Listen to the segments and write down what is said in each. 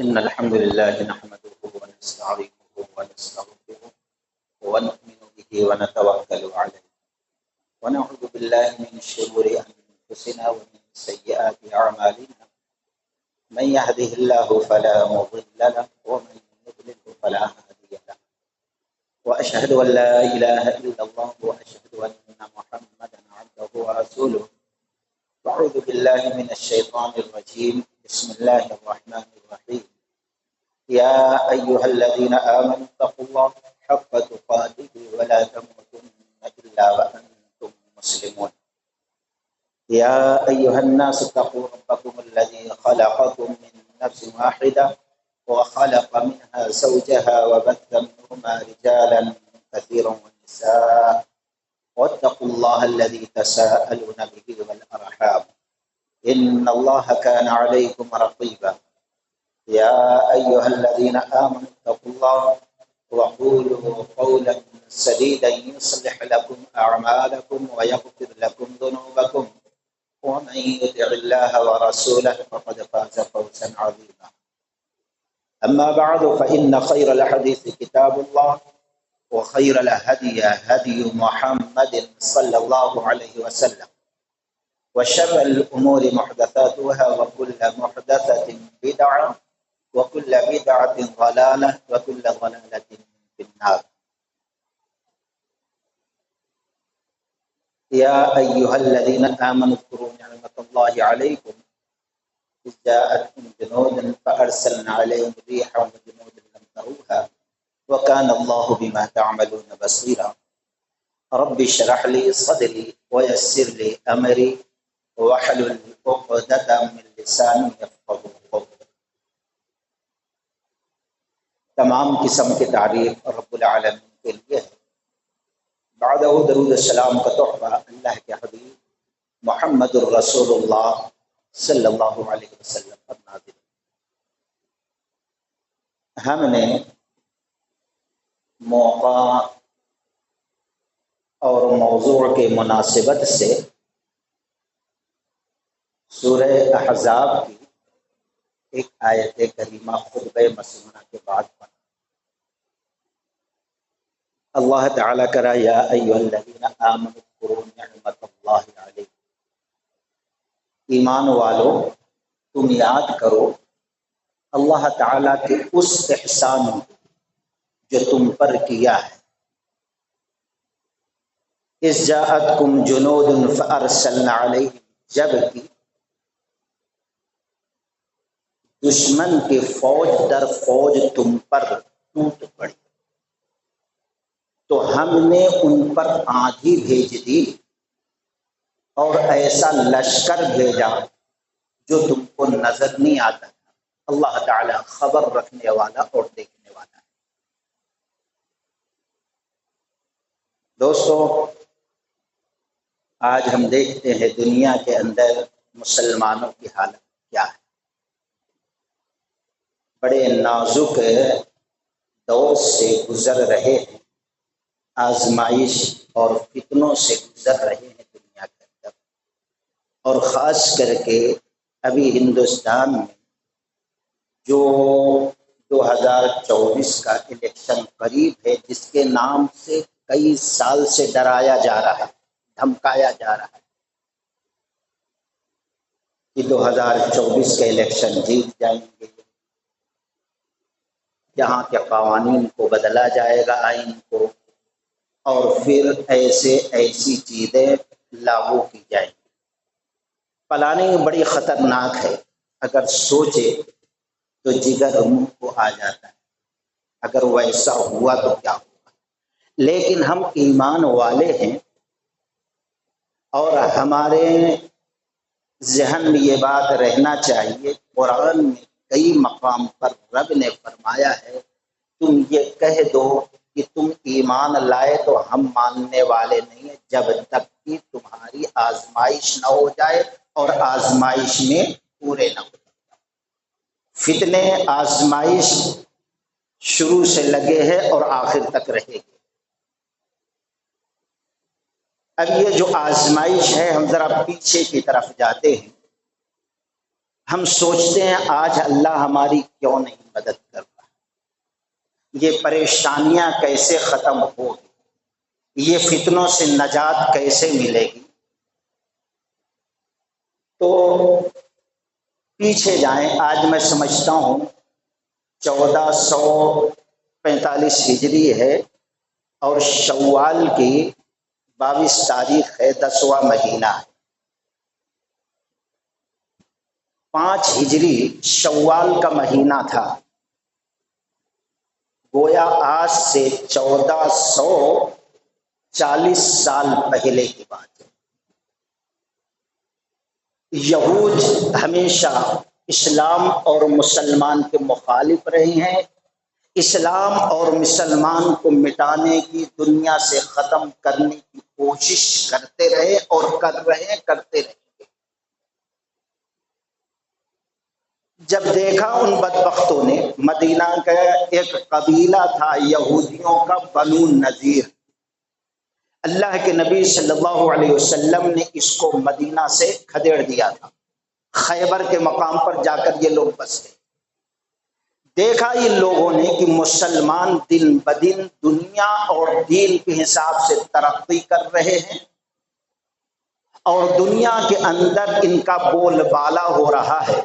إن الحمد لله نحمده ونستعينه ونستغفره ونؤمن به ونتوكل عليه ونعوذ بالله من شرور أنفسنا ومن سيئات أعمالنا من يهده الله فلا مضل له ومن يضلل فلا هادي له وأشهد أن لا إله إلا الله وأشهد أن محمدا عبده ورسوله أعوذ بالله من الشيطان الرجيم بسم الله الرحمن الرحيم يا أيها الذين آمنوا اتقوا الله حق تقاته ولا تموتن إلا وأنتم مسلمون يا أيها الناس اتقوا ربكم الذي خلقكم من نفس واحدة وخلق منها زوجها وبث منهما رجالا كثيرا ونساء واتقوا الله الذي تساءلون به والأرحام إن الله كان عليكم رقيبا يا أيها الذين آمنوا اتقوا الله وقولوا قولا سديدا يصلح لكم أعمالكم ويغفر لكم ذنوبكم ومن يطع الله ورسوله فقد فاز فوزا عظيما أما بعد فإن خير الحديث كتاب الله وخير الهدي هدي محمد صلى الله عليه وسلم وشر الأمور محدثاتها وكل محدثة بدعة وكل بدعة ضلالة وكل ضلالة في النار يا أيها الذين آمنوا اذكروا نعمة الله عليكم إذ جاءتكم جنود فأرسلنا عليهم ريحا وجنود لم تروها وكان الله بما تعملون بصيرا رب اشرح لي صدري ويسر لي أمري واحلل عقدة من لساني يفقهوا قولي۔ تمام قسم کی تعریف رب العالمین کے لیے ہے۔ بعد درود السلام کا تحفہ اللہ کے حبیب محمد الرسول اللہ صلی اللہ علیہ وسلم پر نازل۔ ہم نے موقع اور موضوع کے مناسبت سے سورہ احزاب کی ایک آیت کریمہ خطبہ مسنونہ کے بعد پڑھا۔ اللہ تعالیٰ کرا یا ایھا الذین آمنوا اذکروا نعمت اللہ علیکم، ایمان والو تم یاد کرو اللہ تعالیٰ کے اس احسان جو تم پر کیا ہے۔ اذ جاءتکم جنود فارسلنا علیہم، جب کہ دشمن کی فوج در فوج تم پر ٹوٹ پڑی تو ہم نے ان پر آندھی بھیج دی اور ایسا لشکر بھیجا جو تم کو نظر نہیں آتا تھا۔ اللہ تعالی خبر رکھنے والا اور دیکھنے والا ہے۔ دوستو، آج ہم دیکھتے ہیں دنیا کے اندر مسلمانوں کی حالت کیا ہے۔ بڑے نازک دور سے گزر رہے ہیں، آزمائش اور فتنوں سے گزر رہے ہیں دنیا کے اندر، اور خاص کر کے ابھی ہندوستان میں جو 2024 کا الیکشن قریب ہے، جس کے نام سے کئی سال سے ڈرایا جا رہا ہے، دھمکایا جا رہا ہے کہ 2024 کے الیکشن جیت جائیں گے، یہاں کے قوانین کو بدلا جائے گا، آئین کو، اور پھر ایسی چیزیں لاگو کی جائیں گی۔ پلاننگ بڑی خطرناک ہے، اگر سوچے تو جگر منہ کو آ جاتا ہے، اگر ویسا ہوا تو کیا ہوگا۔ لیکن ہم ایمان والے ہیں اور ہمارے ذہن میں یہ بات رہنا چاہیے، قرآن میں کئی مقام پر رب نے فرمایا ہے تم یہ کہہ دو کہ تم ایمان لائے تو ہم ماننے والے نہیں ہیں جب تک کہ تمہاری آزمائش نہ ہو جائے اور آزمائش میں پورے نہ ہو جائے۔ فتنے آزمائش شروع سے لگے ہیں اور آخر تک رہے گی۔ اب یہ جو آزمائش ہے، ہم ذرا پیچھے کی طرف جاتے ہیں۔ ہم سوچتے ہیں آج اللہ ہماری کیوں نہیں مدد کر رہا، یہ پریشانیاں کیسے ختم ہوگی، یہ فتنوں سے نجات کیسے ملے گی۔ تو پیچھے جائیں، آج میں سمجھتا ہوں 1445 ہجری ہے اور شوال کی 22 تاریخ ہے، 10واں مہینہ ہے۔ 5 ہجری شوال کا مہینہ تھا، گویا آج سے 1440 سال پہلے کی بات ہے۔ یہود ہمیشہ اسلام اور مسلمان کے مخالف رہے ہیں، اسلام اور مسلمان کو مٹانے کی، دنیا سے ختم کرنے کی کوشش کرتے رہے اور کرتے رہے۔ جب دیکھا ان بدبختوں نے، مدینہ کا ایک قبیلہ تھا یہودیوں کا، بنو نذیر، اللہ کے نبی صلی اللہ علیہ وسلم نے اس کو مدینہ سے کھدیڑ دیا تھا، خیبر کے مقام پر جا کر یہ لوگ بس گئے۔ دیکھا ان لوگوں نے کہ مسلمان دن بدن دنیا اور دین کے حساب سے ترقی کر رہے ہیں اور دنیا کے اندر ان کا بول بالا ہو رہا ہے۔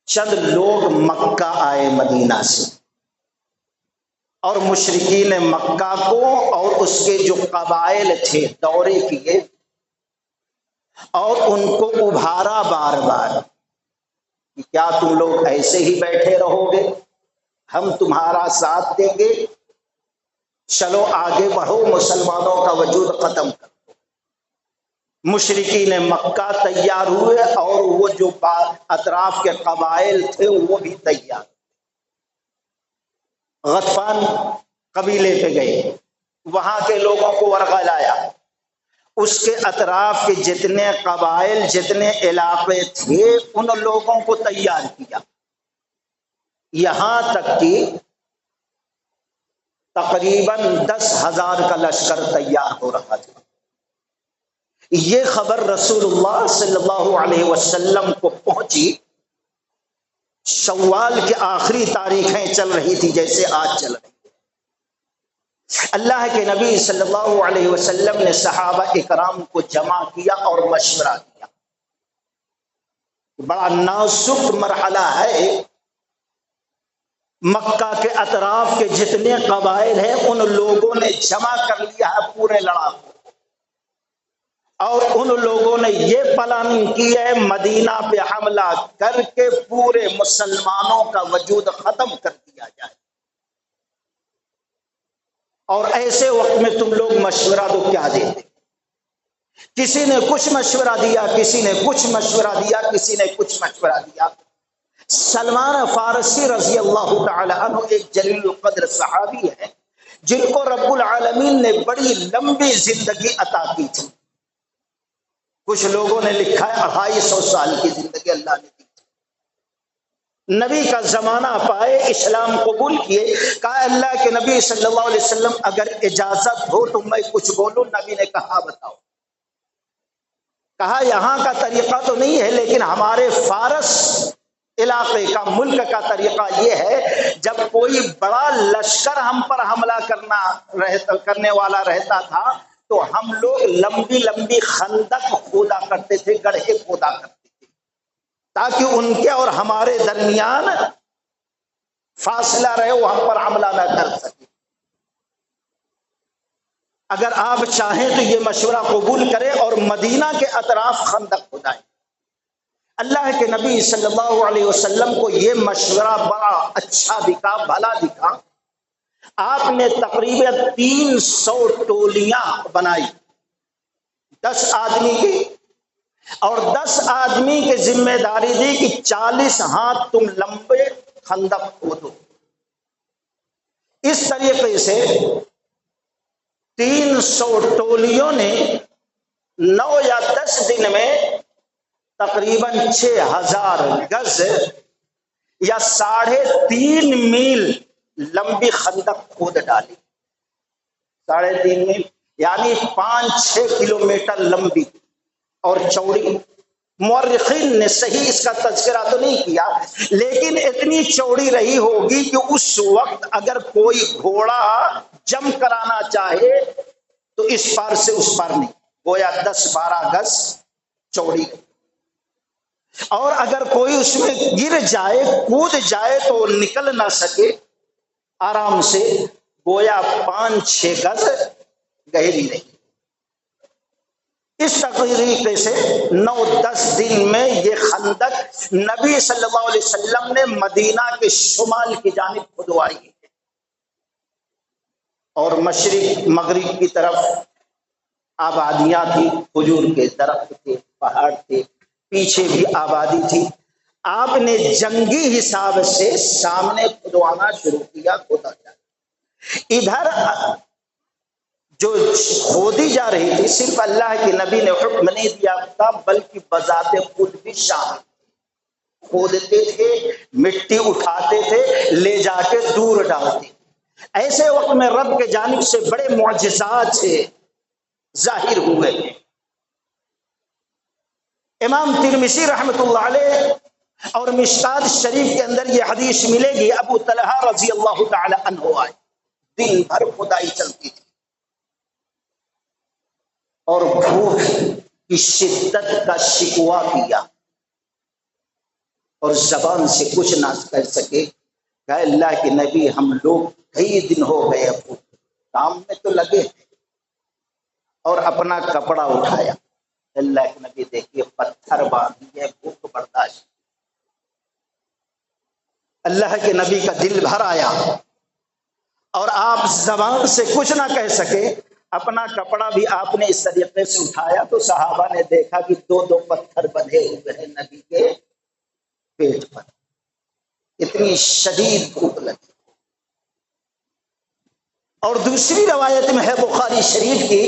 چند لوگ مکہ آئے مدینہ سے، اور مشرکین مکہ کو اور اس کے جو قبائل تھے دورے کیے اور ان کو ابھارا بار بار کہ کیا تم لوگ ایسے ہی بیٹھے رہو گے، ہم تمہارا ساتھ دیں گے، چلو آگے بڑھو، مسلمانوں کا وجود ختم کرو۔ مشرکین مکہ تیار ہوئے اور وہ جو اطراف کے قبائل تھے وہ بھی تیار۔ غطفان قبیلے پہ گئے، وہاں کے لوگوں کو ورغہ لایا، اس کے اطراف کے جتنے قبائل جتنے علاقے تھے ان لوگوں کو تیار کیا، یہاں تک کہ تقریباً 10,000 کا لشکر تیار ہو رہا تھا۔ یہ خبر رسول اللہ صلی اللہ علیہ وسلم کو پہنچی، شوال کی آخری تاریخیں چل رہی تھی جیسے آج چل رہی ہے۔ اللہ کے نبی صلی اللہ علیہ وسلم نے صحابہ اکرام کو جمع کیا اور مشورہ کیا۔ بڑا نازک مرحلہ ہے، مکہ کے اطراف کے جتنے قبائل ہیں ان لوگوں نے جمع کر لیا ہے پورے لڑاکوں، اور ان لوگوں نے یہ پلاننگ کی ہے مدینہ پہ حملہ کر کے پورے مسلمانوں کا وجود ختم کر دیا جائے۔ اور ایسے وقت میں تم لوگ مشورہ تو کیا دیتے؟ کسی نے کچھ مشورہ دیا، کسی نے کچھ مشورہ دیا، کسی نے کچھ مشورہ دیا۔ سلمان فارسی رضی اللہ تعالی عنہ ایک جلیل القدر صحابی ہے جن کو رب العالمین نے بڑی لمبی زندگی عطا کی تھی۔ کچھ لوگوں نے لکھا ہے 250 سال کی زندگی اللہ نے دی۔ نبی کا زمانہ پائے، اسلام قبول کیے، کہا اللہ کے نبی صلی اللہ علیہ وسلم اگر اجازت ہو تو میں کچھ بولوں۔ نبی نے کہا بتاؤ۔ کہا یہاں کا طریقہ تو نہیں ہے لیکن ہمارے فارس علاقے کا، ملک کا طریقہ یہ ہے جب کوئی بڑا لشکر ہم پر حملہ کرنے والا رہتا تھا تو ہم لوگ لمبی لمبی خندق کھودا کرتے تھے، گڑھے کھودا کرتے تھے تاکہ ان کے اور ہمارے درمیان فاصلہ رہے، وہ ہم پر حملہ نہ کر سکے۔ اگر آپ چاہیں تو یہ مشورہ قبول کریں اور مدینہ کے اطراف خندق کھدائیں۔ اللہ کے نبی صلی اللہ علیہ وسلم کو یہ مشورہ بڑا اچھا دکھا، بھلا دکھا۔ آپ نے تقریباً 300 ٹولیاں بنائی، 10 آدمی کی، اور 10 آدمی کی ذمہ داری دی کہ 40 ہاتھ تم لمبے خندق کھودو۔ اس طریقے سے 300 ٹولیوں نے 9 یا 10 دن میں تقریباً 6000 گز یا 3.5 میل لمبی خندق کھود ڈالی۔ 3.5 میل یعنی 5-6 کلومیٹر لمبی اور چوڑی، مورخین نے صحیح اس کا تذکرہ تو نہیں کیا، لیکن اتنی چوڑی رہی ہوگی کہ اس وقت اگر کوئی گھوڑا جم کرانا چاہے تو اس پار سے اس پار نہیں، گویا 10-12 گز چوڑی رہی، اور اگر کوئی اس میں گر جائے کود جائے تو وہ نکل نہ سکے آرام سے، گویا 5-6 گز گہری رہی۔ اس طریقے سے 9-10 دن میں یہ خندق نبی صلی اللہ علیہ وسلم نے مدینہ کے شمال کی جانب کھدوائی ہے، اور مشرق مغرب کی طرف آبادیاں تھی، کھجور کے درخت تھے، پہاڑ تھے، پیچھے بھی آبادی تھی۔ آپ نے جنگی حساب سے سامنے کھدوانا شروع کیا، کھودا جائے۔ ادھر جو کھودی جا رہی تھی صرف اللہ کے نبی نے حکم نہیں دیا تھا، بلکہ بذات خود بھی شامل تھے، کھودتے تھے، مٹی اٹھاتے تھے، لے جا کے دور ڈالتے تھے۔ ایسے وقت میں رب کے جانب سے بڑے معجزات سے ظاہر ہوئے ہیں۔ امام ترمذی رحمۃ اللہ علیہ اور مشکات شریف کے اندر یہ حدیث ملے گی، ابو طلحہ رضی اللہ تعالی عنہ آئے، دن بھر کھدائی چلتی تھی اور بھوک کی شدت کا شکوہ کیا، اور زبان سے کچھ نہ کر سکے، کہ اللہ کے نبی ہم لوگ کئی دن ہو گئے ابو کام میں تو لگے ہیں، اور اپنا کپڑا اٹھایا۔ اللہ کے نبی دیکھیے پتھر باندھیے، بھوک برداشت۔ اللہ کے نبی کا دل بھر آیا اور آپ زبان سے کچھ نہ کہہ سکے، اپنا کپڑا بھی آپ نے اس طریقے سے اٹھایا تو صحابہ نے دیکھا کہ 2 پتھر بندھے ہوئے ہیں نبی کے پیٹ پر، اتنی شدید بھوک لگی۔ اور دوسری روایت میں ہے بخاری شریف کی،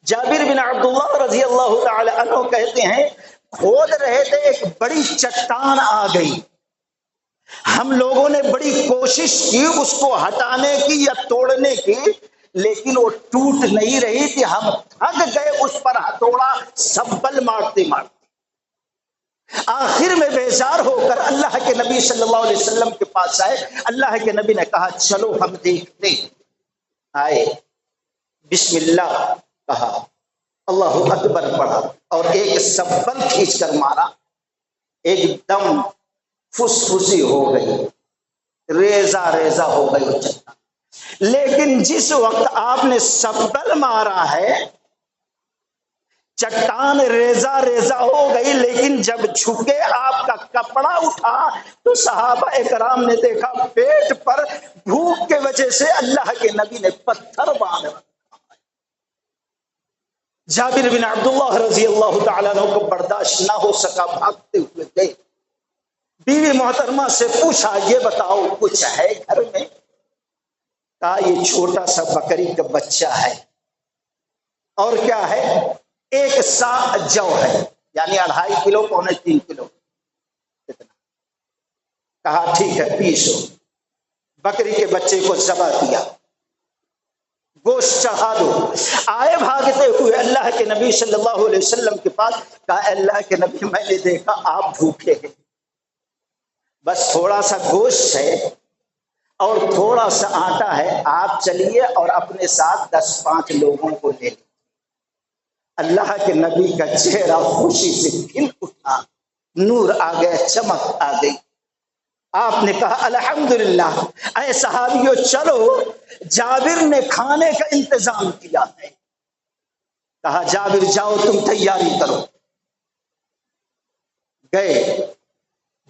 جابر بن عبداللہ رضی اللہ تعالی عنہ کہتے ہیں کھود رہے تھے، ایک بڑی چٹان آ گئی، ہم لوگوں نے بڑی کوشش کی اس کو ہٹانے کی یا توڑنے کی، لیکن وہ ٹوٹ نہیں رہی تھی، ہم تھک گئے اس پر ہتھوڑا سبل مارتے مارتے۔ آخر میں بیزار ہو کر اللہ کے نبی صلی اللہ علیہ وسلم کے پاس آئے، اللہ کے نبی نے کہا چلو ہم دیکھتے ہیں۔ آئے، بسم اللہ کہا، اللہ اکبر پڑھا، اور ایک سبل کھینچ کر مارا، ایک دم فسفسی ہو گئی، ریزہ ریزہ ہو گئی وہ چٹان۔ لیکن جس وقت آپ نے سبل مارا ہے چٹان ریزہ ریزہ ہو گئی، لیکن جب جھکے آپ کا کپڑا اٹھا تو صحابہ اکرام نے دیکھا پیٹ پر بھوک کے وجہ سے اللہ کے نبی نے پتھر باندھ رکھا۔ جابر بن عبداللہ رضی اللہ تعالیٰ عنہ کو برداشت نہ ہو سکا، بھاگتے ہوئے گئے، بیوی محترمہ سے پوچھا یہ بتاؤ کچھ ہے گھر میں؟ کہا یہ چھوٹا سا بکری کا بچہ ہے، اور کیا ہے؟ 1 سا جو ہے، یعنی 2.5 کلو پونے 3 کلو کتنا۔ کہا ٹھیک ہے پیسو، بکری کے بچے کو ذبح کیا، گوشت چڑھا دو۔ آئے بھاگتے ہوئے اللہ کے نبی صلی اللہ علیہ وسلم کے پاس، کہا اللہ کے نبی میں نے دیکھا آپ بھوکے ہیں، بس تھوڑا سا گوشت ہے اور تھوڑا سا آٹا ہے، آپ چلیے اور اپنے ساتھ 10-5 لوگوں کو لے لیں۔ اللہ کے نبی کا چہرہ خوشی سے کھل اٹھا، نور آ گیا، چمک آ گئی۔ آپ نے کہا الحمدللہ، اے صحابیوں چلو، جابر نے کھانے کا انتظام کیا ہے۔ کہا جابر جاؤ تم تیاری کرو۔ گئے،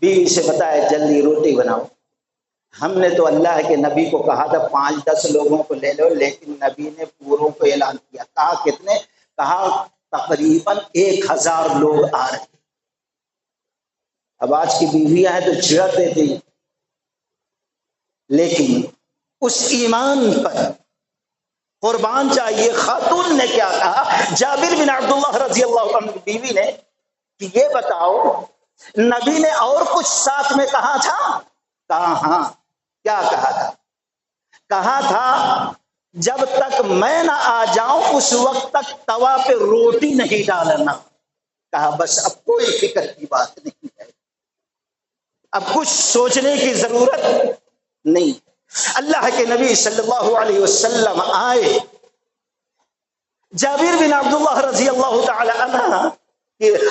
بیوی سے بتایا جلدی روٹی بناؤ۔ ہم نے تو اللہ کے نبی کو کہا تھا 5-10 لوگوں کو لے لو، لیکن نبی نے پوروں کو اعلان کیا۔ کہا کتنے؟ کہا تقریباً 1000 لوگ آ رہے ہیں۔ اب آج کی بیویاں ہیں تو چڑ دیتی، لیکن اس ایمان پر قربان چاہیے۔ خاتون نے کیا کہا؟ جابر بن عبداللہ رضی اللہ عنہ کی بیوی نے کہ یہ بتاؤ نبی نے اور کچھ ساتھ میں کہا تھا؟ کہا ہاں۔ کیا کہا تھا؟ کہا تھا جب تک میں نہ آ جاؤں اس وقت تک توا پہ روٹی نہیں ڈالنا۔ کہا بس اب کوئی فکر کی بات نہیں ہے، اب کچھ سوچنے کی ضرورت نہیں۔ اللہ کے نبی صلی اللہ علیہ وسلم آئے، جابر بن عبداللہ رضی اللہ تعالی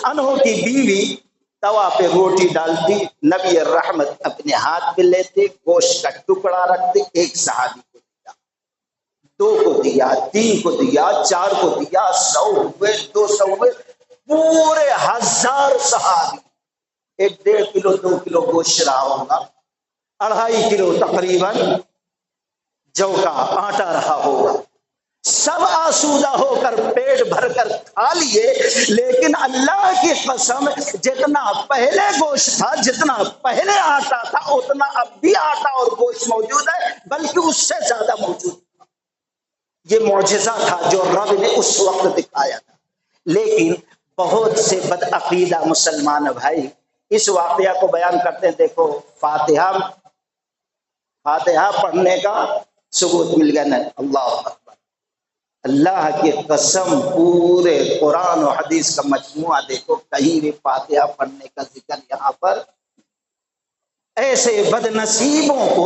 عنہ کی بیوی توا پہ روٹی ڈالتی، نبی رحمت اپنے ہاتھ میں لیتے، گوشت کا ٹکڑا رکھتے، ایک صحابی کو دیا، 2 کو دیا، 3 کو دیا، 4 کو دیا، 100 ہوئے، 200 ہوئے، پورے 1000 صحابی، 1.5 کلو 2 کلو گوشت رہا ہوگا، 2.5 کلو تقریباً جو کا آٹا رہا ہوگا، سب آسودہ ہو کر پیٹ بھر کر کھا لیے۔ لیکن اللہ کی قسم جتنا پہلے گوشت تھا، جتنا پہلے آٹا تھا، اتنا اب بھی آٹا اور گوشت موجود ہے، بلکہ اس سے زیادہ موجود تھا۔ یہ معجزہ تھا جو رب نے اس وقت دکھایا تھا۔ لیکن بہت سے بدعقیدہ مسلمان بھائی اس واقعہ کو بیان کرتے ہیں، دیکھو فاتحہ پڑھنے کا ثبوت مل گیا، نہیں اللہ اکبر، اللہ کی قسم پورے قرآن و حدیث کا مجموعہ دیکھو، کہیں بھی فاتحہ پڑھنے کا ذکر یہاں پر۔ ایسے بد نصیبوں کو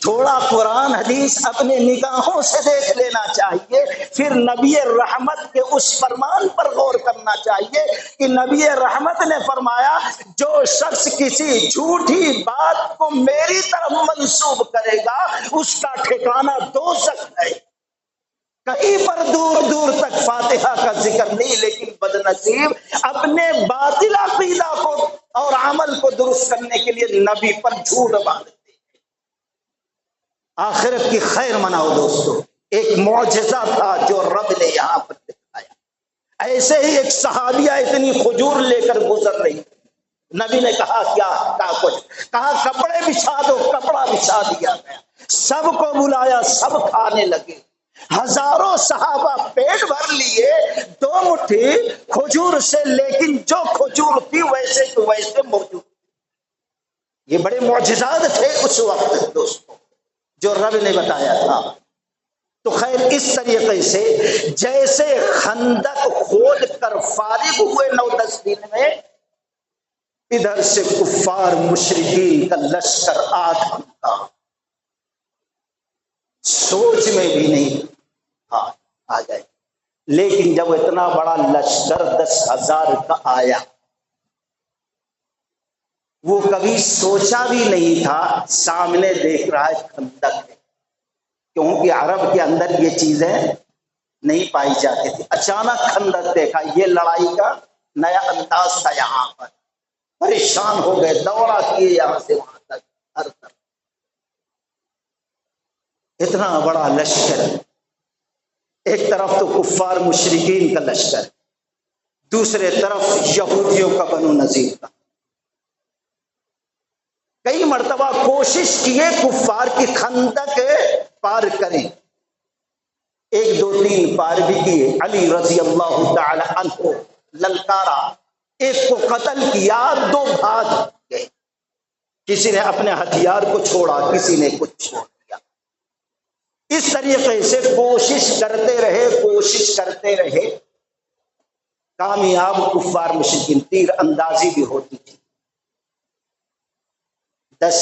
تھوڑا قرآن حدیث اپنے نگاہوں سے دیکھ لینا چاہیے، پھر نبی رحمت کے اس فرمان پر غور کرنا چاہیے کہ نبی رحمت نے فرمایا جو شخص کسی جھوٹی بات کو میری طرف منسوب کرے گا اس کا ٹھکانہ دوزخ ہے۔ کہیں پر دور دور تک فاتحہ کا ذکر نہیں، لیکن بدنصیب اپنے باطل عقیدہ کو اور عمل کو درست کرنے کے لیے نبی پر جھوٹ باندھتے ہیں۔ آخرت کی خیر مناؤ دوستو، ایک معجزہ تھا جو رب نے یہاں پر دکھایا۔ ایسے ہی ایک صحابیہ اتنی کھجور لے کر گزر رہی، نبی نے کہا کیا؟ کہا کپڑے بچھا دو، کپڑا بچھا دیا گیا، سب کو بلایا، سب کھانے لگے، ہزاروں صحابہ پیٹ بھر لیے 2 مٹھی کھجور سے، لیکن جو کھجور تھی ویسے تو ویسے موجود۔ یہ بڑے معجزات تھے اس وقت دوستوں جو رب نے بتایا تھا۔ تو خیر اس طریقے سے جیسے خندق کھود کر فارغ ہوئے 9-10 دن میں، ادھر سے کفار مشرکین کا لشکر آ سوچ میں بھی نہیں آ جائے۔ لیکن جب اتنا بڑا لشکر 10,000 کا آیا، وہ کبھی سوچا بھی نہیں تھا، سامنے دیکھ رہا ہے خندق ہے، کیونکہ عرب کے اندر یہ چیزیں نہیں پائی جاتی تھی۔ اچانک خندق دیکھا، یہ لڑائی کا نیا انداز تھا، یہاں پر پریشان ہو گئے، دورہ کیے یہاں سے وہاں تک، ہر طرف اتنا بڑا لشکر، ایک طرف تو کفار مشرکین کا لشکر، دوسرے طرف یہودیوں کا بنو نذیر کا۔ کئی مرتبہ کوشش کیے کفار کی خندق پار کریں، 1 2 3 پار بھی کیے، علی رضی اللہ تعالی عنہ للکارا، ایک کو قتل کیا، 2 بھاگ گئے، کسی نے اپنے ہتھیار کو چھوڑا، کسی نے کچھ چھوڑ دیا۔ اس طریقے سے کوشش کرتے رہے، کامیاب کفار مشرکین، تیر اندازی بھی ہوتی تھی، 10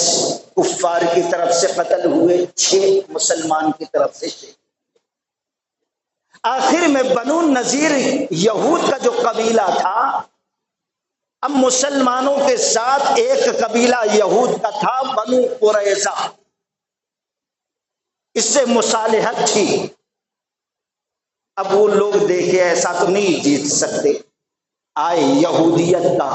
کفار کی طرف سے قتل ہوئے، 6 مسلمان کی طرف سے شہید۔ آخر میں بنو نذیر یہود کا جو قبیلہ تھا، اب مسلمانوں کے ساتھ ایک قبیلہ یہود کا تھا بنو قریظہ، اس سے مصالحت تھی۔ اب وہ لوگ دیکھے ایسا تو نہیں جیت سکتے، آئے یہودیت کا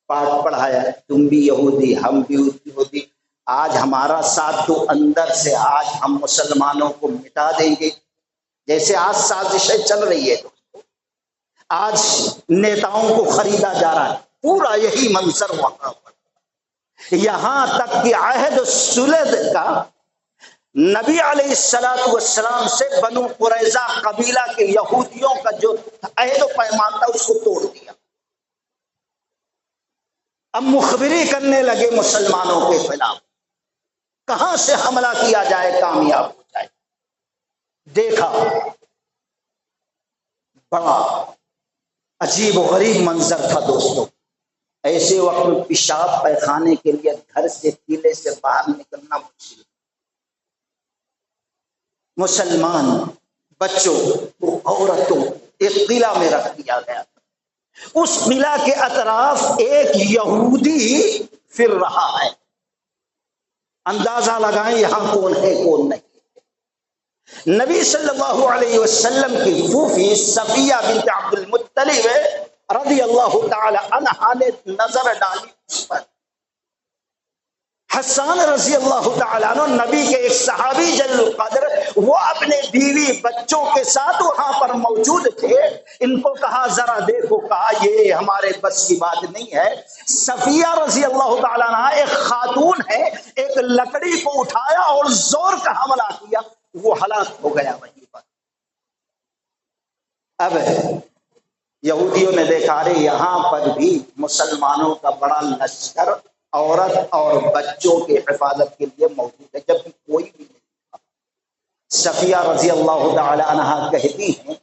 پاٹ پڑھایا، تم بھی یہودی، ہم بھی یہودی، آج ہمارا ساتھ تو اندر سے آج ہم مسلمانوں کو مٹا دیں گے، جیسے آج سازشیں چل رہی ہے، آج نیتاؤں کو خریدا جا رہا ہے، پورا یہی منظر وہاں پر، یہاں تک کہ عہد صلح کا نبی علیہ السلام سے بنو قریظہ قبیلہ کے یہودیوں کا جو عہد و پیمان تھا اس کو توڑ دیا۔ اب مخبری کرنے لگے مسلمانوں کے خلاف، کہاں سے حملہ کیا جائے کامیاب ہو جائے۔ دیکھا بڑا عجیب و غریب منظر تھا دوستوں. ایسے وقت میں پیشاب پیخانے کے لیے گھر سے قلعے سے باہر نکلنا مشکل. مسلمان بچوں اور عورتوں ایک قلعہ میں رکھ دیا گیا. اس قلعہ کے اطراف ایک یہودی پھر رہا ہے. اندازہ لگائیں یہاں کون ہے کون نہیں. نبی صلی اللہ علیہ وسلم کی پھوپھی صفیہ بنت عبد المطلب رضی اللہ تعالی عنہا نے نظر ڈالی اس پر. حسان رضی اللہ تعالیٰ عنہ نبی کے ایک صحابی جلیل القدر، وہ اپنے بیوی بچوں کے ساتھ وہاں پر موجود تھے. ان کو کہا ذرا دیکھو، کہا یہ ہمارے بس کی بات نہیں ہے. صفیہ رضی اللہ تعالیٰ عنہ ایک خاتون ہے، ایک لکڑی کو اٹھایا اور زور کا حملہ کیا، وہ ہلاک ہو گیا وہیں پر. اب یہودیوں نے دیکھا رہے یہاں پر بھی مسلمانوں کا بڑا لشکر عورت اور بچوں کی حفاظت کے لیے موجود ہے، جبکہ کوئی بھی نہیں تھا. صفیہ رضی اللہ تعالی عنہا کہتی ہیں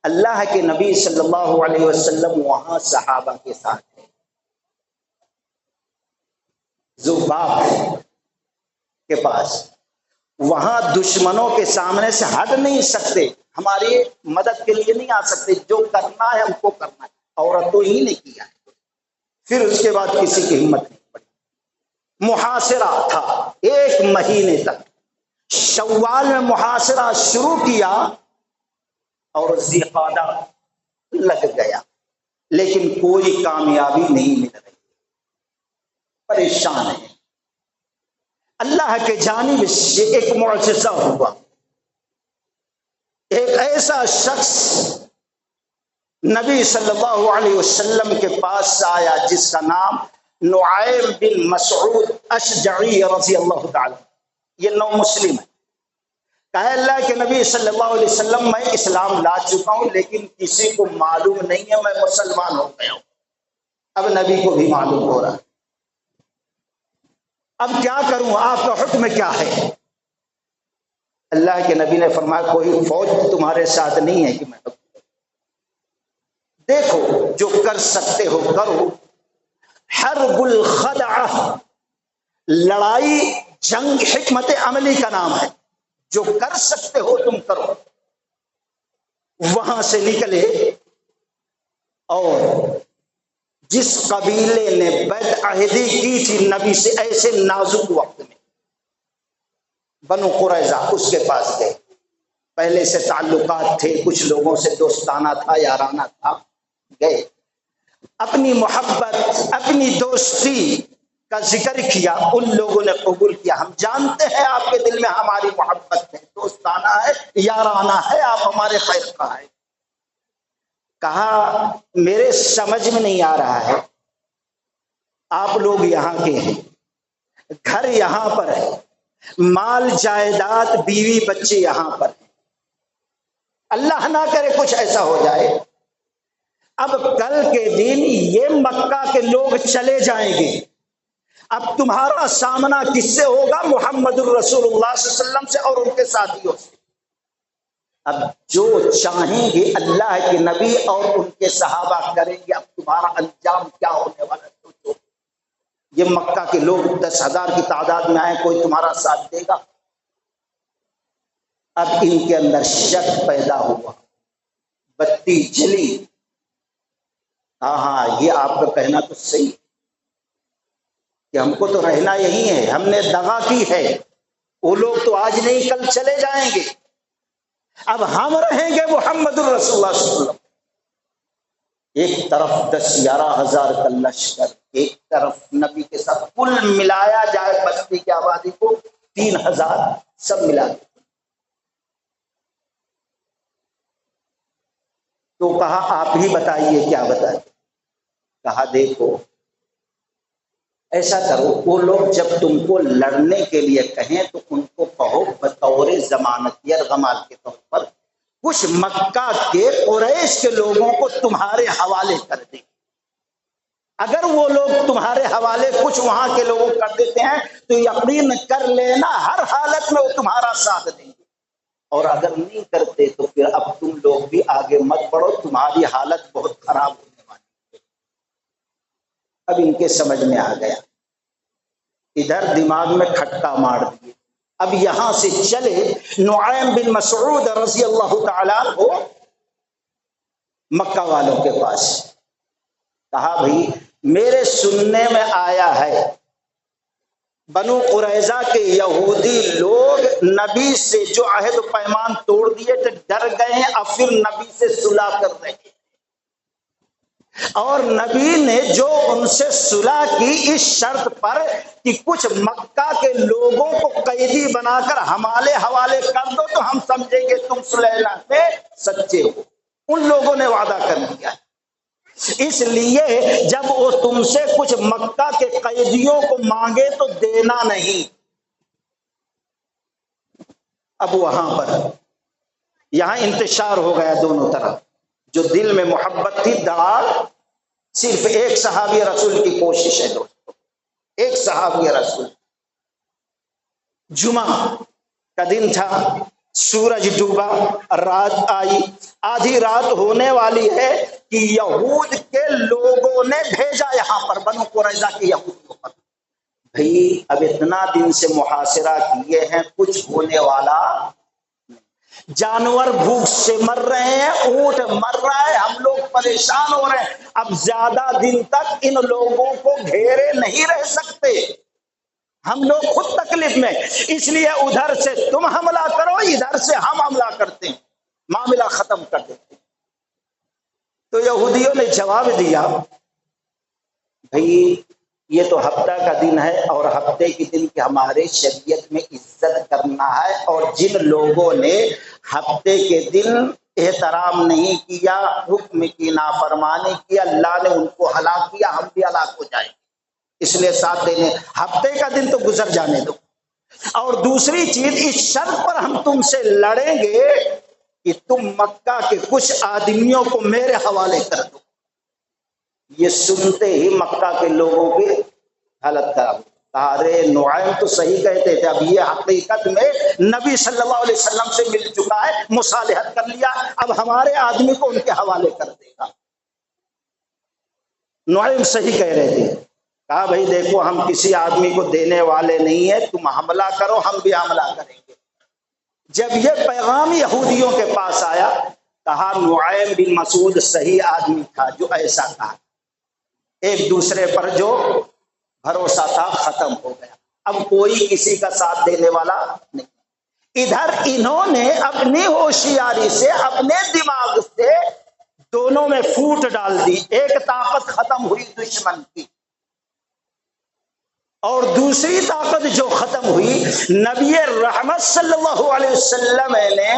اللہ کے نبی صلی اللہ علیہ وسلم وہاں صحابہ کے ساتھ ہیں. ذباب کے پاس وہاں دشمنوں کے سامنے سے ہٹ نہیں سکتے، ہماری مدد کے لیے نہیں آ سکتے. جو کرنا ہے ہم کو کرنا ہے. عورتوں ہی نے کیا ہے. پھر اس کے بعد کسی کی ہمت نہیں پڑی. محاصرہ تھا 1 مہینے تک. شوال میں محاصرہ شروع کیا اور ذیقعدہ لگ گیا، لیکن کوئی کامیابی نہیں مل رہی. پریشان ہے. اللہ کے جانب سے ایک معجزہ ہوا. ایک ایسا شخص نبی صلی اللہ علیہ وسلم کے پاس آیا جس کا نام نعیم بن مسعود اشجعی رضی اللہ تعالی. یہ نو مسلم ہے. کہا اللہ کے نبی صلی اللہ علیہ وسلم میں اسلام لا چکا ہوں لیکن کسی کو معلوم نہیں ہے میں مسلمان ہو گیا ہوں. اب نبی کو بھی معلوم ہو رہا. اب کیا کروں، آپ کا حکم کیا ہے؟ اللہ کے نبی نے فرمایا کوئی فوج تمہارے ساتھ نہیں ہے کہ میں دیکھو جو کر سکتے ہو کرو. حرب الخدعہ، لڑائی جنگ حکمت عملی کا نام ہے. جو کر سکتے ہو تم کرو. وہاں سے نکلے اور جس قبیلے نے بیعت عہدی کی تھی نبی سے ایسے نازک وقت میں، بنو قریظہ، اس کے پاس گئے. پہلے سے تعلقات تھے، کچھ لوگوں سے دوستانہ تھا، یارانہ تھا. گئے اپنی محبت اپنی دوستی کا ذکر کیا. ان لوگوں نے قبول کیا. ہم جانتے ہیں آپ کے دل میں ہماری محبت ہے، دوستانہ ہے، یارانہ ہے، آپ ہمارے خیر خواہ ہیں. کہا میرے سمجھ میں نہیں آ رہا ہے، آپ لوگ یہاں کے ہیں، گھر یہاں پر ہے، مال جائیداد بیوی بچے یہاں پر ہیں. اللہ نہ کرے کچھ ایسا ہو جائے، اب کل کے دن یہ مکہ کے لوگ چلے جائیں گے. اب تمہارا سامنا کس سے ہوگا؟ محمد الرسول اللہ صلی اللہ علیہ وسلم سے اور ان کے ساتھیوں سے. اب جو چاہیں گے اللہ کے نبی اور ان کے صحابہ کریں گے. اب تمہارا انجام کیا ہونے والا ہے سوچو. یہ مکہ کے لوگ 10,000 کی تعداد میں آئے، کوئی تمہارا ساتھ دے گا؟ اب ان کے اندر شک پیدا ہوا، بتی جلی. ہاں یہ آپ کا کہنا تو صحیح ہے کہ ہم کو تو رہنا یہی ہے، ہم نے دغا کی ہے. وہ لوگ تو آج نہیں کل چلے جائیں گے، اب ہم رہیں گے محمد الرسول اللہ صلی اللہ علیہ وسلم. ایک طرف 10-11 ہزار کا لشکر، ایک طرف نبی کے ساتھ کل ملایا جائے بستی کی آبادی کو 3,000 سب ملا کے. تو کہا آپ ہی بتائیے کیا بتائیں. کہا دیکھو ایسا کرو، وہ لوگ جب تم کو لڑنے کے لیے کہیں تو ان کو کہو بطور ضمانت یا غمال کے طور پر کچھ مکہ کے قریش کے لوگوں کو تمہارے حوالے کر دیں. اگر وہ لوگ تمہارے حوالے کچھ وہاں کے لوگوں کر دیتے ہیں تو یقین کر لینا ہر حالت میں وہ تمہارا ساتھ دیں گے. اور اگر نہیں کرتے تو پھر اب تم لوگ بھی آگے مت بڑھو، تمہاری حالت بہت خراب ہونے والی ہے۔ اب ان کے سمجھ میں آ گیا، ادھر دماغ میں کھٹکا مار دیے۔ اب یہاں سے چلے نعیم بن مسعود رضی اللہ تعالیٰ عنہ مکہ والوں کے پاس، کہا بھائی میرے سننے میں آیا ہے بنو قریظہ کے یہودی لوگ نبی سے جو عہد و پیمان توڑ دیے تھے ڈر گئے ہیں، اب پھر نبی سے صلح کر رہے ہیں، اور نبی نے جو ان سے صلح کی اس شرط پر کہ کچھ مکہ کے لوگوں کو قیدی بنا کر ہمارے حوالے کر دو تو ہم سمجھیں گے تم صلح میں سچے ہو، ان لوگوں نے وعدہ کر لیا ہے۔ اس لیے جب وہ تم سے کچھ مکہ کے قیدیوں کو مانگے تو دینا نہیں۔ اب وہاں پر یہاں انتشار ہو گیا دونوں طرف، جو دل میں محبت تھی دعا صرف ایک صحابی رسول کی کوشش ہے دوستو، ایک صحابی رسول۔ جمعہ کا دن تھا، سورج ڈوبا، رات آئی، آدھی رات ہونے والی ہے کہ یہود کے لوگوں نے بھیجا یہاں پر بنو قریظہ کے یہودیوں پر، بھئی اب اتنا دن سے محاصرہ کیے ہیں، کچھ ہونے والا، جانور بھوک سے مر رہے ہیں، اونٹ مر رہا ہے، ہم لوگ پریشان ہو رہے ہیں، اب زیادہ دن تک ان لوگوں کو گھیرے نہیں رہ سکتے، ہم لوگ خود تکلیف میں، اس لیے ادھر سے تم حملہ کرو، ادھر سے ہم حملہ کرتے ہیں، معاملہ ختم کر دیتے ہیں۔ تو یہودیوں نے جواب دیا بھئی یہ تو ہفتہ کا دن ہے، اور ہفتے کے دن کی ہمارے شریعت میں عزت کرنا ہے، اور جن لوگوں نے ہفتے کے دن احترام نہیں کیا، حکم کی نافرمانی کی، اللہ نے ان کو ہلاک کیا، ہم بھی ہلاک ہو جائیں، اس لیے ساتھ دینے، ہفتے کا دن تو گزر جانے دو، اور دوسری چیز اس شرط پر ہم تم سے لڑیں گے کہ تم مکہ کے کچھ آدمیوں کو میرے حوالے کر دو۔ یہ سنتے ہی مکہ کے لوگوں کی حالت خراب، ارے نعیم تو صحیح کہتے تھے، اب یہ حقیقت میں نبی صلی اللہ علیہ وسلم سے مل چکا ہے، مصالحت کر لیا، اب ہمارے آدمی کو ان کے حوالے کر دے گا۔ نعیم صحیح کہہ رہے تھے، کہا بھائی دیکھو ہم کسی آدمی کو دینے والے نہیں ہیں، تم حملہ کرو ہم بھی حملہ کریں گے۔ جب یہ پیغام یہودیوں کے پاس آیا، کہا نعیم بن مسعود صحیح آدمی تھا جو ایسا کہا، ایک دوسرے پر جو بھروسہ تھا ختم ہو گیا، اب کوئی کسی کا ساتھ دینے والا نہیں۔ ادھر انہوں نے اپنی ہوشیاری سے، اپنے دماغ سے دونوں میں پھوٹ ڈال دی، ایک طاقت ختم ہوئی دشمن کی، اور دوسری طاقت جو ختم ہوئی، نبی رحمت صلی اللہ علیہ وسلم نے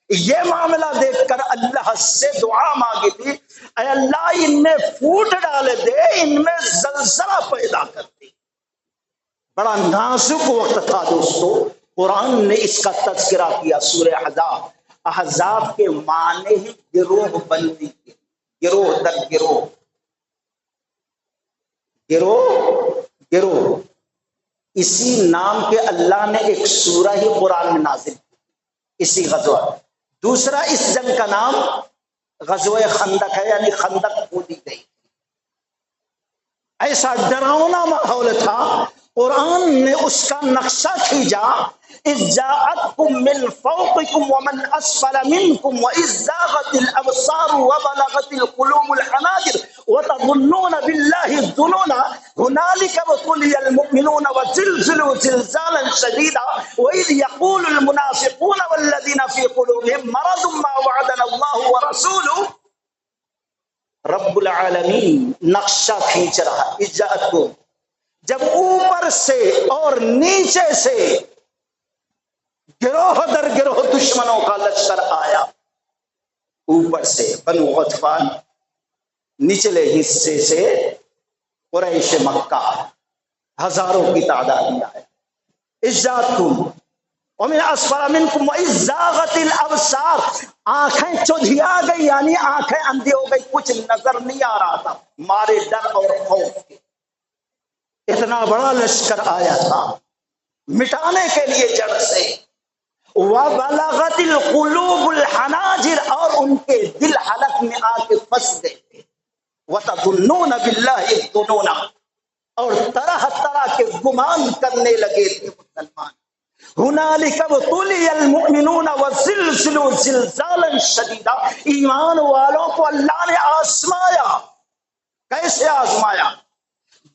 یہ معاملہ دیکھ کر اللہ سے دعا مانگی تھی، اے اللہ ان میں پھوٹ ڈال دے، ان میں زلزلہ پیدا کر دے۔ بڑا نازک وقت تھا دوستو، قرآن نے اس کا تذکرہ کیا، سورہ احزاب، احزاب کے معنی ہی گروہ بندی کے، گروہ در گروہ، گروہ گروہ، اسی نام کے اللہ نے ایک سورہ ہی قرآن میں نازل کی، اسی غزوہ۔ دوسرا اس جنگ کا نام غزوہ خندق ہے، یعنی خندق کھودی گئی، ایسا ڈراؤنا ماحول تھا، قرآن نے اس کا نقشہ کھینچا، اذ جاءتکم من فوقکم ومن اسفل منکم واذ زاغت الابصار وبلغت القلوب الحناجر وتظنون بالله الظنون هنالك ابتلي المؤمنون وزلزلوا زلزالا شديدا واذ يقول المنافقون والذين في قلوبهم مرض ما وعدنا الله ورسوله۔ رب العالمین نقشہ کھینچ رہا، اجازت کو جب اوپر سے اور نیچے سے گروہ در گروہ دشمنوں کا لشکر آیا، اوپر سے بنو غطفان، نچلے حصے سے قریش مکہ، ہزاروں کی تعداد میں آیا، اجازتکم ومن اسفل منکم واذ زاغت الابصار، آنکھیں چودھیا گئی، یعنی آنکھیں اندھی ہو گئی، کچھ نظر نہیں آ رہا تھا، مارے ڈر اور خوف کے، اتنا بڑا لشکر آیا تھا مٹانے کے لیے جڑ سے، وَبَلَغَتِ الْقُلُوبُ الْحَنَاجِرَ، اور ان کے دل حلق میں آ کے پھنس گئے تھے، وَتَظُنُّونَ بِاللَّهِ الظُّنُونَ، اور طرح طرح کے گمان کرنے لگے تھے مسلمان۔ هُنَالِكَ ابْتُلِيَ الْمُؤْمِنُونَ وَزُلْزِلُوا زِلْزَالًا شَدِيدًا، ایمان والوں کو اللہ نے آزمایا۔ کیسے آزمایا؟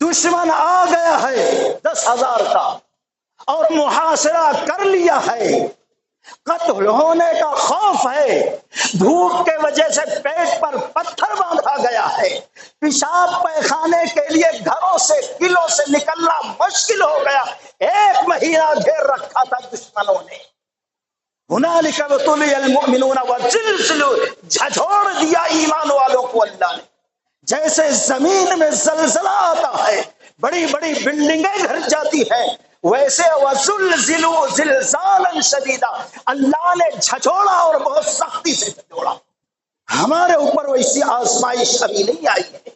دشمن آ گیا ہے 10,000 کا اور محاصرہ کر لیا ہے، قتل ہونے کا خوف ہے، بھوک کے وجہ سے پیٹ پر پتھر باندھا گیا ہے، پیشاب پیخانے کے لیے گھروں سے قلعوں سے نکلنا مشکل ہو گیا، 1 مہینہ گھیر رکھا تھا دشمنوں نے۔ ہنالک ابتلی المؤمنون وزلزلوا، جھنجھوڑ دیا ایمان والوں کو اللہ نے، جیسے زمین میں زلزلہ آتا ہے، بڑی بڑی بلڈنگیں گھر جاتی ہیں، ویسے وزلزلوا زلزالا شدیدا، اللہ نے جھنجھوڑا اور بہت سختی سے جھنجھوڑا۔ ہمارے اوپر ویسی آزمائش ابھی نہیں آئی ہے،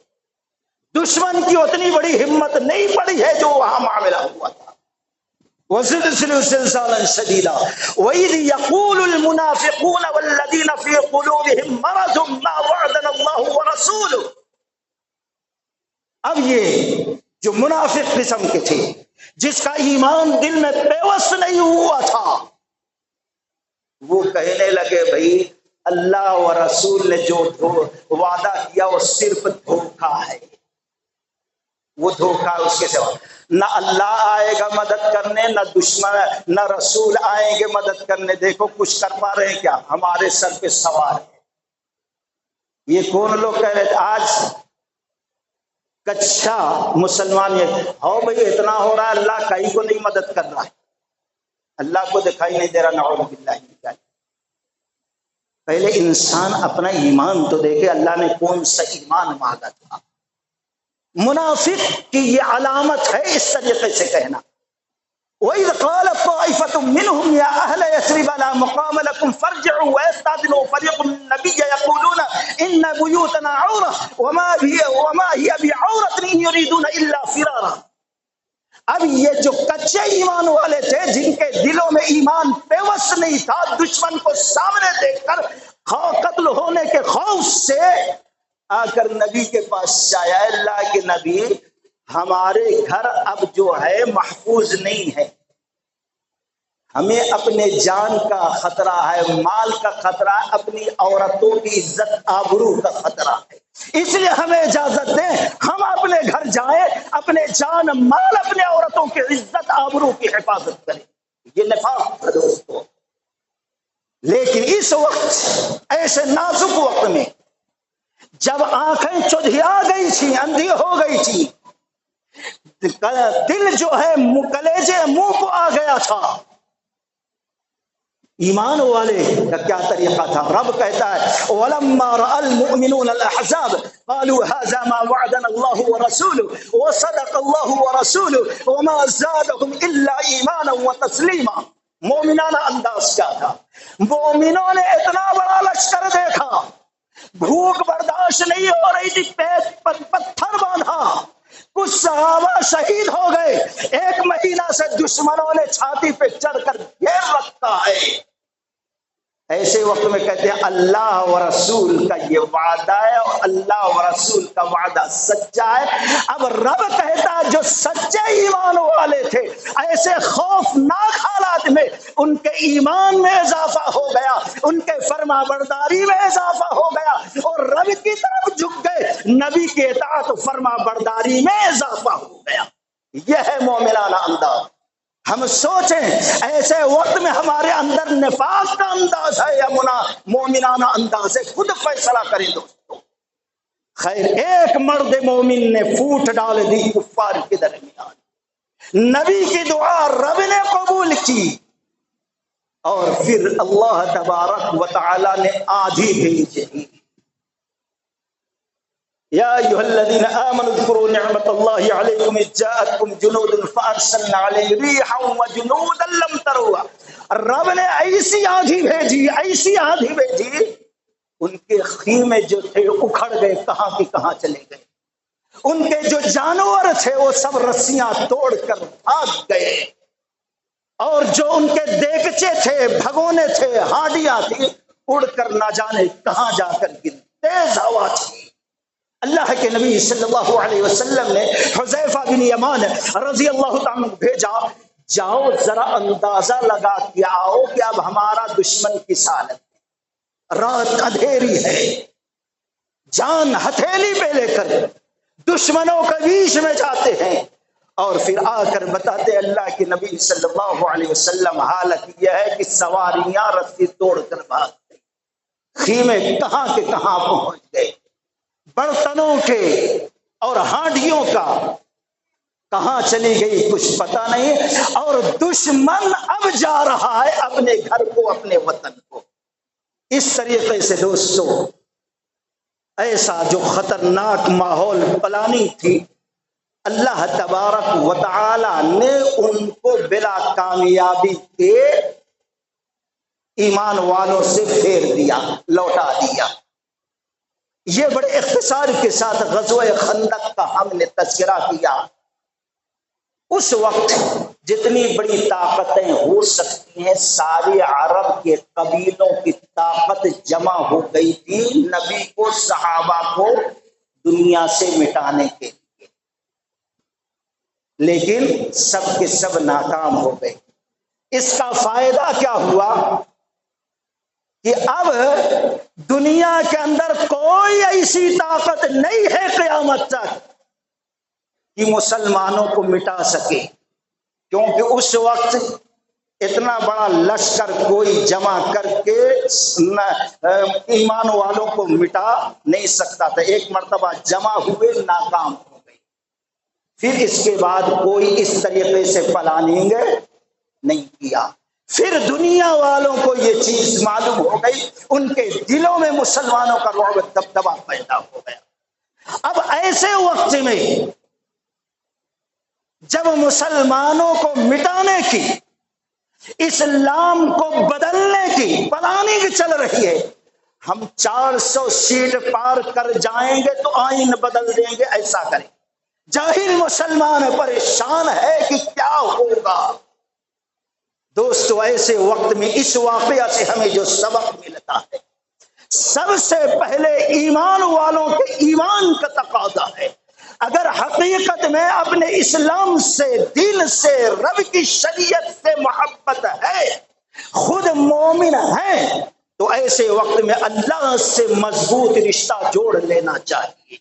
دشمن کی اتنی بڑی ہمت نہیں پڑی ہے جو وہاں معاملہ ہوا تھا۔ وزلزلوا زلزالا شدیدا وَإِذْ يَقُولُ الْمُنَافِقُونَ وَالَّذِينَ فِي قُلُوبِهِم مَّرَضٌ مَّا وَعَدَنَا اللَّهُ وَرَسُولُهُ۔ اب یہ جو منافق قسم کے تھے، جس کا ایمان دل میں پیوست نہیں ہوا تھا، وہ کہنے لگے بھائی اللہ و رسول نے جو وعدہ کیا وہ صرف دھوکہ ہے، وہ دھوکہ، اس کے سوا نہ اللہ آئے گا مدد کرنے، نہ دشمن، نہ رسول آئیں گے مدد کرنے۔ دیکھو کچھ کر پا رہے ہیں کیا؟ ہمارے سر پہ سوار ہے۔ یہ کون لوگ کہہ رہے تھے آج کچھا مسلمان، یہ ہو بھئی اتنا ہو رہا ہے، اللہ کہیں کو نہیں مدد کر رہا ہے، اللہ کو دکھائی نہیں دے رہا، نعوذ باللہ من ذالک۔ پہلے انسان اپنا ایمان تو دیکھے، اللہ نے کون سا ایمان مانگا تھا۔ منافق کی یہ علامت ہے اس طریقے سے کہنا۔ وَإِذْ قَالَتْ طَائِفَةٌ مِّنْهُمْ يَا أَهْلَ يَثْرِبَ لَا مُقَامَ لَكُمْ فَارْجِعُوا وَيَسْتَأْذِنُوا فَرِيقٌ النَّبِيَّ يَقُولُونَ إِنَّ بُيُوتَنَا عَوْرَةٌ وَمَا هِيَ بِعَوْرَةٍ إِن يُرِيدُونَ إِلَّا فِرَارًا۔ اب یہ جو کچے ایمان والے تھے، جن کے دلوں میں ایمان پیوست نہیں تھا، دشمن کو سامنے دیکھ کر قتل ہونے کے خوف سے آ کر نبی کے پاس آیا، اللہ کے نبی ہمارے گھر اب جو ہے محفوظ نہیں ہے، ہمیں اپنے جان کا خطرہ ہے، مال کا خطرہ ہے، اپنی عورتوں کی عزت آبرو کا خطرہ ہے، اس لیے ہمیں اجازت دیں ہم اپنے گھر جائیں، اپنے جان مال، اپنے عورتوں کی عزت آبرو کی حفاظت کریں۔ یہ نفاق ہے دوستو۔ لیکن اس وقت، ایسے نازک وقت میں جب آنکھیں چودھیا گئی تھی، اندھی ہو گئی تھی، دل جو ہے کلیجے منہ کو آ گیا تھا، ایمان والے کا کیا طریقہ تھا؟ رب کہتا ہے وَلَمَّا رَأَى الْمُؤْمِنُونَ الْأَحْزَابَ قَالُوا هَذَا مَا وَعَدَنَا اللَّهُ وَرَسُولُهُ وَصَدَقَ اللَّهُ وَرَسُولُهُ وَمَا زَادَهُمْ إِلَّا إِيمَانًا وَتَسْلِيمًا۔ مومنانہ انداز کیا تھا؟ مومنوں نے اتنا بڑا لشکر دیکھا، بھوک برداشت نہیں ہو رہی تھی، پیٹ پر پتھر باندھا، کچھ صحابہ شہید ہو گئے، 1 مہینہ سے دشمنوں نے چھاتی پہ چڑھ کر گھیر رکھا ہے۔ ایسے وقت میں کہتے ہیں اللہ و رسول کا یہ وعدہ ہے، اور اللہ و رسول کا وعدہ سچا ہے۔ اب رب کہتا ہے جو سچے ایمان والے تھے، ایسے خوفناک حالات میں ان کے ایمان میں اضافہ ہو گیا، ان کے فرما برداری میں اضافہ ہو گیا، اور رب کی طرف جھک گئے، نبی کی اطاعت و فرما برداری میں اضافہ ہو گیا۔ یہ ہے مومنانہ انداز۔ ہم سوچیں ایسے وقت میں ہمارے اندر نفاق کا انداز ہے یا مومنانہ انداز ہے، خود فیصلہ کریں دوستو۔ خیر، ایک مرد مومن نے پھوٹ ڈال دی کفار کے درمیان، نبی کی دعا رب نے قبول کی، اور پھر اللہ تبارک و تعالی نے آدھی بھیجی۔ یا ایھا الذین آمنوا اذکروا نعمت اللہ علیکم اذ جاءتکم جنود فارسلنا علیہم ریحا وجنودا لم تروها۔ رب نے ایسی آندھی بھیجی، ایسی آندھی بھیجی، ان کے خیمے جو تھے اکھڑ گئے، کہاں کی کہاں چلے گئے، ان کے جو جانور تھے وہ سب رسیاں توڑ کر بھاگ گئے، اور جو ان کے دیگچے تھے، بھگونے تھے، ہانڈیاں تھی، اڑ کر نہ جانے کہاں جا کر گر، تیز ہوا تھی۔ اللہ کے نبی صلی اللہ علیہ وسلم نے حذیفہ بن یمان رضی اللہ تعالیٰ بھیجا، جاؤ ذرا اندازہ لگا کے آؤ کہ اب ہمارا دشمن کس حالت ہے، رات اندھیری ہے، جان ہتھیلی پہ لے کر دشمنوں کے بیچ میں جاتے ہیں، اور پھر آ کر بتاتے اللہ کے نبی صلی اللہ علیہ وسلم حالت یہ ہے کہ سواریاں رسی توڑ کر بھاگ گئی، خیمے کہاں کے کہاں پہنچ گئے، برتنوں کے اور ہانڈیوں کا کہاں چلی گئی کچھ پتہ نہیں، اور دشمن اب جا رہا ہے اپنے گھر کو، اپنے وطن کو۔ اس طریقے سے دوستو ایسا جو خطرناک ماحول پلاننگ تھی، اللہ تبارک و تعالی نے ان کو بلا کامیابی کے ایمان والوں سے پھیر دیا، لوٹا دیا۔ یہ بڑے اختصار کے ساتھ غزوہ خندق کا ہم نے تذکرہ کیا۔ اس وقت جتنی بڑی طاقتیں ہو سکتی ہیں ساری عرب کے قبیلوں کی طاقت جمع ہو گئی تھی نبی کو، صحابہ کو دنیا سے مٹانے کے لیے، لیکن سب کے سب ناکام ہو گئے۔ اس کا فائدہ کیا ہوا کہ اب دنیا کے اندر کوئی ایسی طاقت نہیں ہے قیامت تک کہ مسلمانوں کو مٹا سکے، کیونکہ اس وقت اتنا بڑا لشکر کوئی جمع کر کے ایمان والوں کو مٹا نہیں سکتا تھا۔ ایک مرتبہ جمع ہوئے، ناکام ہو گئے، پھر اس کے بعد کوئی اس طریقے سے پلاننگ نہیں کیا۔ پھر دنیا والوں کو یہ چیز معلوم ہو گئی، ان کے دلوں میں مسلمانوں کا رعب دبدبہ پیدا ہو گیا۔ اب ایسے وقت میں جب مسلمانوں کو مٹانے کی، اسلام کو بدلنے کی پلاننگ چل رہی ہے، ہم 400 سیٹ پار کر جائیں گے تو آئین بدل دیں گے، ایسا کریں۔ جاہل مسلمان پریشان ہے کہ کیا ہوگا۔ دوستو ایسے وقت میں اس واقعہ سے ہمیں جو سبق ملتا ہے، سب سے پہلے ایمان والوں کے ایمان کا تقاضا ہے۔ اگر حقیقت میں اپنے اسلام سے، دین سے، رب کی شریعت سے محبت ہے، خود مومن ہیں، تو ایسے وقت میں اللہ سے مضبوط رشتہ جوڑ لینا چاہیے۔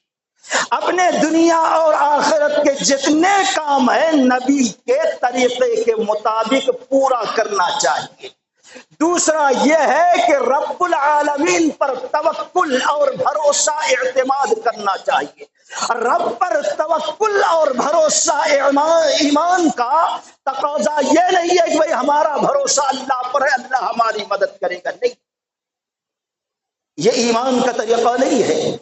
اپنے دنیا اور آخرت کے جتنے کام ہیں نبی کے طریقے کے مطابق پورا کرنا چاہیے۔ دوسرا یہ ہے کہ رب العالمین پر توکل اور بھروسہ اعتماد کرنا چاہیے۔ رب پر توکل اور بھروسہ ایمان کا تقاضا یہ نہیں ہے کہ بھئی ہمارا بھروسہ اللہ پر ہے، اللہ ہماری مدد کرے گا، نہیں، یہ ایمان کا طریقہ نہیں ہے۔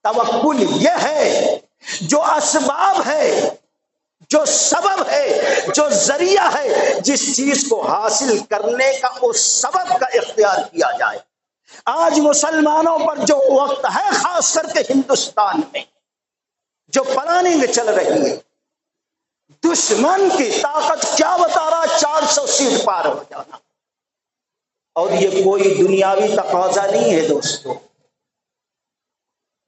توکل یہ ہے جو اسباب ہے، جو سبب ہے، جو ذریعہ ہے، جس چیز کو حاصل کرنے کا اس سبب کا اختیار کیا جائے۔ آج مسلمانوں پر جو وقت ہے، خاص کر کے ہندوستان میں جو پلاننگ چل رہی ہے، دشمن کی طاقت کیا بتا رہا، 400 سیٹ پار ہو جانا، اور یہ کوئی دنیاوی تقاضا نہیں ہے دوستو۔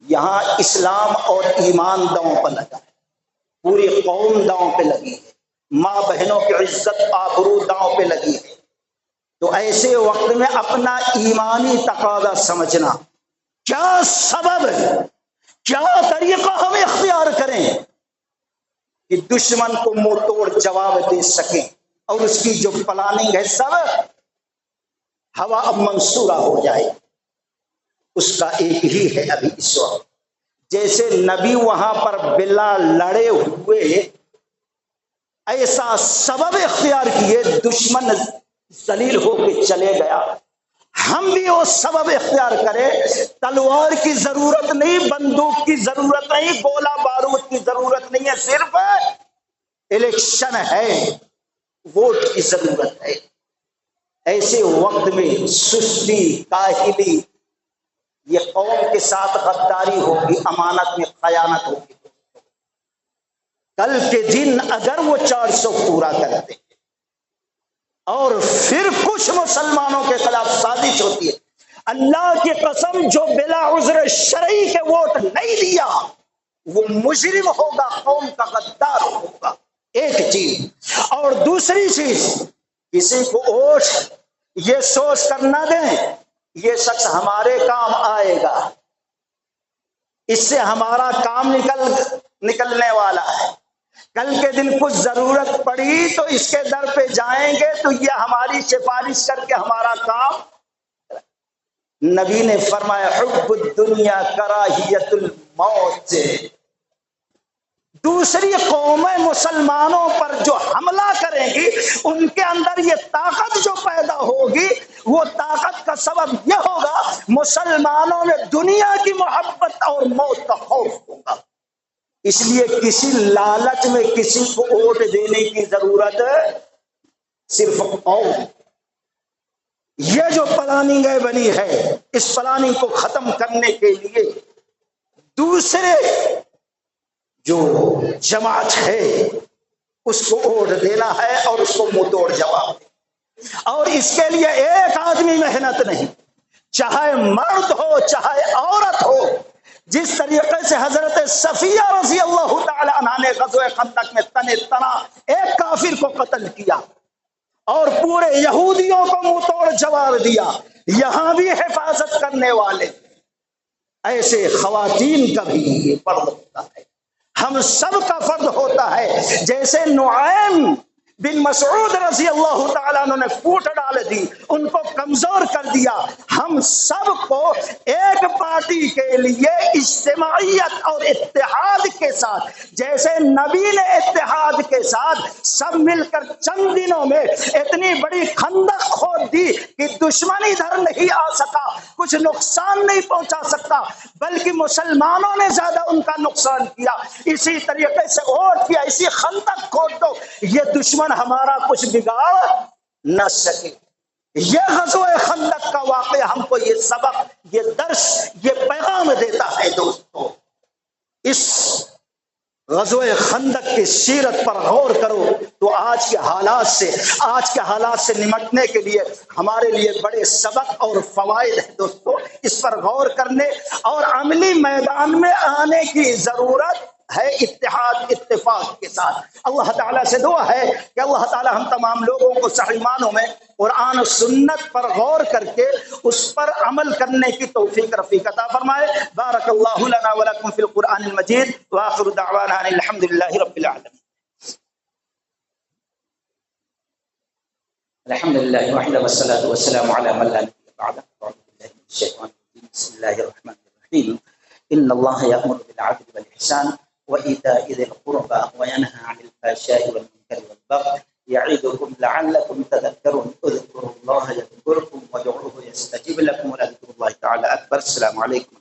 یہاں اسلام اور ایمان داؤں پر لگا ہے، پوری قوم داؤں پہ لگی ہے، ماں بہنوں کی عزت آبرو داؤں پہ لگی ہے۔ تو ایسے وقت میں اپنا ایمانی تقاضا سمجھنا، کیا سبب ہے، کیا طریقہ ہم اختیار کریں کہ دشمن کو منہ توڑ جواب دے سکیں، اور اس کی جو پلاننگ ہے سب ہوا منصورہ ہو جائے۔ اس کا ایک ہی ہے ابھی اس وقت، جیسے نبی وہاں پر بلا لڑے ہوئے ایسا سبب اختیار کیے، دشمن ذلیل ہو کے چلے گیا، ہم بھی وہ سبب اختیار کریں۔ تلوار کی ضرورت نہیں، بندوق کی ضرورت نہیں، گولہ بارود کی ضرورت نہیں ہے، صرف الیکشن ہے، ووٹ کی ضرورت ہے۔ ایسے وقت میں سستی، کاہلی، یہ قوم کے ساتھ غداری ہوگی، امانت میں خیانت ہوگی۔ کل کے دن اگر وہ 400 پورا کرتے اور پھر کچھ مسلمانوں کے خلاف سازش ہوتی ہے، اللہ کی قسم جو بلا عذر شرعی کے ووٹ نہیں دیا وہ مجرم ہوگا، قوم کا غدار ہوگا، ایک چیز۔ اور دوسری چیز، کسی کو ووٹ یہ سوچ کر نہ دیں یہ شخص ہمارے کام آئے گا، اس سے ہمارا کام نکلنے والا ہے، کل کے دن کچھ ضرورت پڑی تو اس کے در پہ جائیں گے تو یہ ہماری سفارش کر کے ہمارا کام۔ نبی نے فرمایا حب الدنیا کراہیت الموت۔ دوسری قومیں مسلمانوں پر جو حملہ کریں گی ان کے اندر یہ طاقت جو پیدا ہوگی وہ طاقت کا سبب یہ ہوگا مسلمانوں میں دنیا کی محبت اور موت کا خوف ہوگا۔ اس لیے کسی لالچ میں کسی کو ووٹ دینے کی ضرورت صرف قوم۔ یہ جو پلاننگ بنی ہے اس پلاننگ کو ختم کرنے کے لیے دوسرے جو جماعت ہے اس کو ووٹ دینا ہے اور اس کو منہ توڑ جواب دے، اور اس کے لیے ایک آدمی محنت نہیں، چاہے مرد ہو چاہے عورت ہو۔ جس طریقے سے حضرت صفیہ رضی اللہ تعالی عنہا نے غزوہ خندق میں تنے تنا ایک کافر کو قتل کیا اور پورے یہودیوں کو منہ توڑ جواب دیا، یہاں بھی حفاظت کرنے والے ایسے خواتین کا بھی یہ فرض ہوتا ہے، ہم سب کا فرض ہوتا ہے۔ جیسے نعیم بن مسعود رضی اللہ تعالیٰ عنہ نے پھوٹ ڈال دی، ان کو کمزور کر دیا، ہم سب کو ایک پارٹی کے لیے اجتماعیت اور اتحاد کے ساتھ، جیسے نبی نے اتحاد کے ساتھ سب مل کر چند دنوں میں اتنی بڑی خندق کھود دی کہ دشمن ادھر نہیں آ سکا، کچھ نقصان نہیں پہنچا سکتا بلکہ مسلمانوں نے زیادہ ان کا نقصان کیا، اسی طریقے سے اور کیا، اسی خندق کھود دو، یہ دشمن ہمارا کچھ بگاڑ نہ سکے۔ یہ غزوہ خندق کا واقعہ ہم کو یہ سبق، یہ درس، یہ پیغام دیتا ہے۔ دوستو اس غزوہ خندق کی سیرت پر غور کرو تو آج کے حالات سے نمٹنے کے لیے ہمارے لیے بڑے سبق اور فوائد ہیں۔ دوستو اس پر غور کرنے اور عملی میدان میں آنے کی ضرورت ہے، اتحاد اتفاق کے ساتھ۔ اللہ تعالیٰ سے دعا ہے کہ اللہ تعالیٰ ہم تمام لوگوں کو صحیح معنوں میں قرآن و سنت پر غور کر کے اس پر عمل کرنے کی توفیق رفیق عطا فرمائے۔ بارک اللہ لنا ولکم فی القرآن المجید وآخر دعوانا ان الحمد للہ رب العالمین۔ الحمد للہ وحدہ والصلاة والسلام علی من لا نبی بعدہ۔ اعوذ باللہ من الشیطان الرجیم، بسم اللہ الرحمن الرحیم۔ ان اللہ یأمر بالعدل والإحسان وإيتاء ذي القربى وينهى عن الفحشاء والمنكر والبغي يعظكم لعلكم تذكرون اذكروا الله يذكركم وادعوه يستجب لكم ولذكر الله تعالى أكبر۔ السلام علیکم۔